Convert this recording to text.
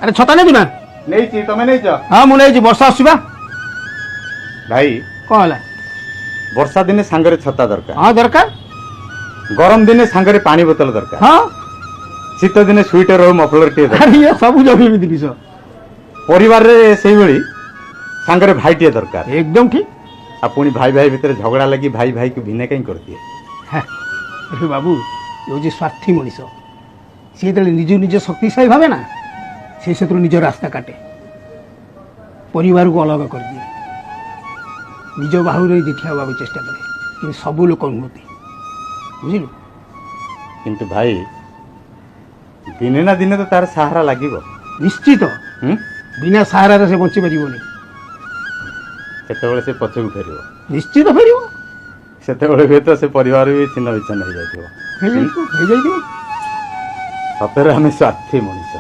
ଆରେ ଛତା ନେବି ନା? ନେଇଛି, ତମେ ନେଇଛ? ହଁ ମୁଁ ନେଇଛି, ବର୍ଷା ଆସୁଛି ବା। ଭାଇ କ'ଣ ହେଲା? ବର୍ଷା ଦିନେ ସାଙ୍ଗରେ ଛତା ଦରକାର, ହଁ ଦରକାର। ଗରମ ଦିନେ ସାଙ୍ଗରେ ପାଣି ବୋତଲ ଦରକାର, ହଁ ଶୀତ ଦିନେ ସୁଇଟର ହଉ ମଫଲର ଟିଏ ଦରକାର, ଆରେ ଇଏ ସବୁ ଜରୁରୀ ଜିନିଷ। ପରିବାରରେ ସେଇଭଳି ସାଙ୍ଗରେ ଭାଇଟିଏ ଦରକାର। ଏକଦମ ଠିକ। ଆଉ ପୁଣି ଭାଇ ଭାଇ ଭିତରେ ଝଗଡ଼ା ଲାଗି ଭାଇ ଭାଇକୁ ଭିନେ କାହିଁ କରିଦିଏ? ଆରେ ବାବୁ, ଏ ହେଉଛି ସ୍ୱାର୍ଥୀ ମଣିଷ। ସିଏ ଯେତେବେଳେ ନିଜକୁ ନିଜ ଶକ୍ତିଶାଳୀ ଭାବେ ନା, ସେ ସେଥିରୁ ନିଜ ରାସ୍ତା କାଟେ, ପରିବାରକୁ ଅଲଗା କରିଦିଏ, ନିଜ ବାହୁରେ ଦେଖିବା ହେବାକୁ ଚେଷ୍ଟା କରେ, କିନ୍ତୁ ସବୁ ଲୋକ ନୁହନ୍ତି, ବୁଝିଲୁ? କିନ୍ତୁ ଭାଇ ଦିନେ ନା ଦିନେ ତ ତାର ସାହାରା ଲାଗିବ। ନିଶ୍ଚିତ। ବିନା ସାହାରାରେ ସେ ବଞ୍ଚିପାରିବନି। ସେତେବେଳେ ସେ ପଛକୁ ଫେରିବ, ନିଶ୍ଚିତ ଫେରିବ। ସେତେବେଳେ ହୁଏତ ସେ ପରିବାର ବି ଛିନ୍ନ ବିଚ୍ଛନ୍ନ ହେଇଯାଇଥିବ। ହେଇଯାଇଥିବ। ସତରେ ଆମେ ସ୍ୱାର୍ଥୀ ମଣିଷ।